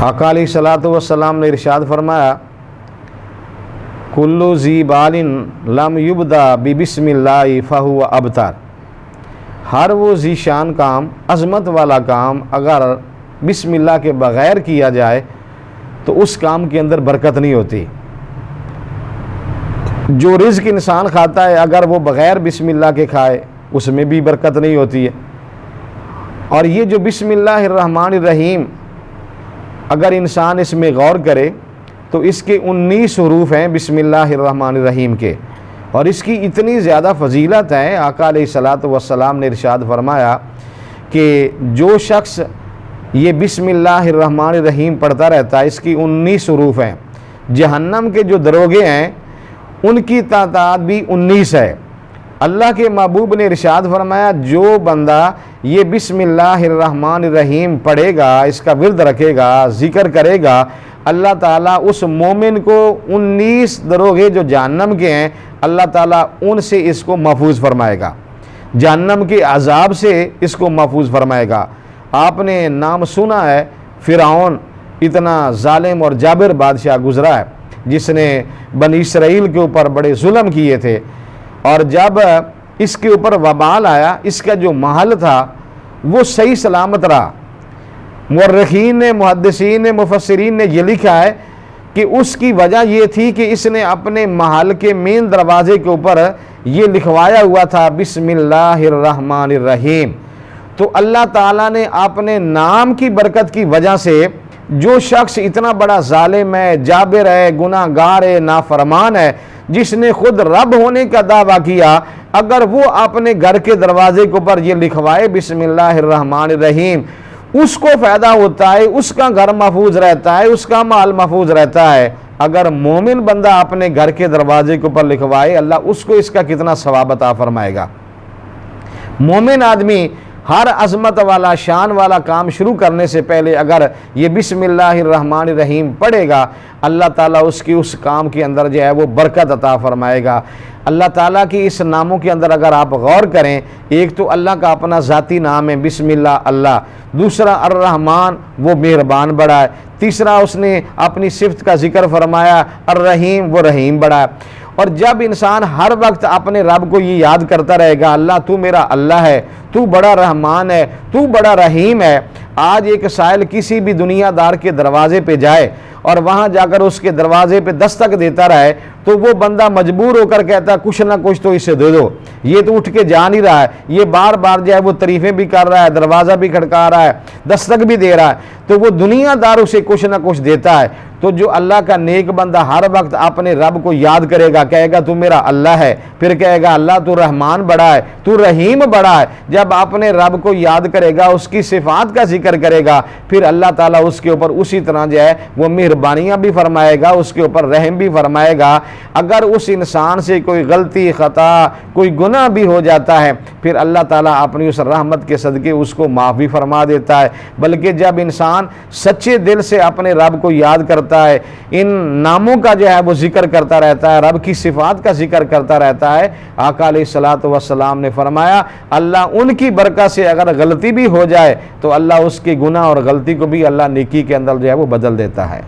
آقا علیہ الصلوۃ والسلام نے ارشاد فرمایا کلو ذی بال لم یبدا ببسم اللہ فہو ابتر، ہر وہ ذی شان کام، عظمت والا کام اگر بسم اللہ کے بغیر کیا جائے تو اس کام کے اندر برکت نہیں ہوتی۔ جو رزق انسان کھاتا ہے اگر وہ بغیر بسم اللہ کے کھائے اس میں بھی برکت نہیں ہوتی ہے۔ اور یہ جو بسم اللہ الرحمن الرحیم اگر انسان اس میں غور کرے تو اس کے 19 حروف ہیں بسم اللہ الرحمن الرحیم کے، اور اس کی اتنی زیادہ فضیلت ہے۔ آقا علیہ الصلوۃ والسلام نے ارشاد فرمایا کہ جو شخص یہ بسم اللہ الرحمن الرحیم پڑھتا رہتا ہے، اس کی 19 حروف ہیں، جہنم کے جو دروگے ہیں ان کی تعداد بھی 19 ہے۔ اللہ کے محبوب نے ارشاد فرمایا جو بندہ یہ بسم اللہ الرحمن الرحیم پڑھے گا، اس کا ورد رکھے گا، ذکر کرے گا، اللہ تعالیٰ اس مومن کو 19 دروغے جو جہنم کے ہیں اللہ تعالیٰ ان سے اس کو محفوظ فرمائے گا، جہنم کے عذاب سے اس کو محفوظ فرمائے گا۔ آپ نے نام سنا ہے فرعون، اتنا ظالم اور جابر بادشاہ گزرا ہے جس نے بنی اسرائیل کے اوپر بڑے ظلم کیے تھے، اور جب اس کے اوپر وبال آیا اس کا جو محل تھا وہ صحیح سلامت رہا۔ مورخین نے، محدثین نے، مفسرین نے یہ لکھا ہے کہ اس کی وجہ یہ تھی کہ اس نے اپنے محل کے مین دروازے کے اوپر یہ لکھوایا ہوا تھا بسم اللہ الرحمن الرحیم۔ تو اللہ تعالیٰ نے اپنے نام کی برکت کی وجہ سے جو شخص اتنا بڑا ظالم ہے، جابر ہے، گناہ گار ہے، نافرمان ہے، جس نے خود رب ہونے کا دعویٰ کیا، اگر وہ اپنے گھر کے دروازے کے اوپر یہ لکھوائے بسم اللہ الرحمن الرحیم، اس کو فائدہ ہوتا ہے، اس کا گھر محفوظ رہتا ہے، اس کا مال محفوظ رہتا ہے۔ اگر مومن بندہ اپنے گھر کے دروازے کے اوپر لکھوائے اللہ اس کو اس کا کتنا ثواب عطا فرمائے گا۔ مومن آدمی ہر عظمت والا، شان والا کام شروع کرنے سے پہلے اگر یہ بسم اللہ الرحمن الرحیم پڑھے گا اللہ تعالیٰ اس کی اس کام کے اندر جو ہے وہ برکت عطا فرمائے گا۔ اللہ تعالیٰ کی اس ناموں کے اندر اگر آپ غور کریں، ایک تو اللہ کا اپنا ذاتی نام ہے بسم اللہ اللہ، دوسرا الرحمن وہ مہربان بڑا ہے، تیسرا اس نے اپنی صفت کا ذکر فرمایا الرحیم وہ رحیم بڑا ہے۔ اور جب انسان ہر وقت اپنے رب کو یہ یاد کرتا رہے گا اللہ تو میرا اللہ ہے، تو بڑا رحمان ہے، تو بڑا رحیم ہے۔ آج ایک سائل کسی بھی دنیا دار کے دروازے پہ جائے اور وہاں جا کر اس کے دروازے پہ دستک دیتا رہے تو وہ بندہ مجبور ہو کر کہتا ہے کچھ نہ کچھ تو اسے دے دو، یہ تو اٹھ کے جا نہیں رہا ہے، یہ بار بار جو ہے وہ تعریفیں بھی کر رہا ہے، دروازہ بھی کھڑکا رہا ہے، دستک بھی دے رہا ہے، تو وہ دنیا دار اسے کچھ نہ کچھ دیتا ہے۔ تو جو اللہ کا نیک بندہ ہر وقت اپنے رب کو یاد کرے گا، کہے گا تو میرا اللہ ہے، پھر کہے گا اللہ تو رحمان بڑا ہے، تو رحیم بڑا ہے، جب اپنے رب کو یاد کرے گا، اس کی صفات کا ذکر کرے گا، پھر اللہ تعالیٰ اس کے اوپر اسی طرح جو ہے وہ مہربانیاں بھی فرمائے گا، اس کے اوپر رحم بھی فرمائے گا۔ اگر اس انسان سے کوئی غلطی، خطا، کوئی گناہ بھی ہو جاتا ہے پھر اللہ تعالیٰ اپنی اس رحمت کے صدقے اس کو معاف بھی فرما دیتا ہے۔ بلکہ جب انسان سچے دل سے اپنے رب کو یاد کرتا ہے، ان ناموں کا جو ہے وہ ذکر کرتا رہتا ہے، رب کی صفات کا ذکر کرتا رہتا ہے، آقا علیہ الصلوۃ والسلام نے فرمایا اللہ ان کی برکت سے اگر غلطی بھی ہو جائے تو اللہ اس کے گناہ اور غلطی کو بھی اللہ نیکی کے اندر جو ہے وہ بدل دیتا ہے۔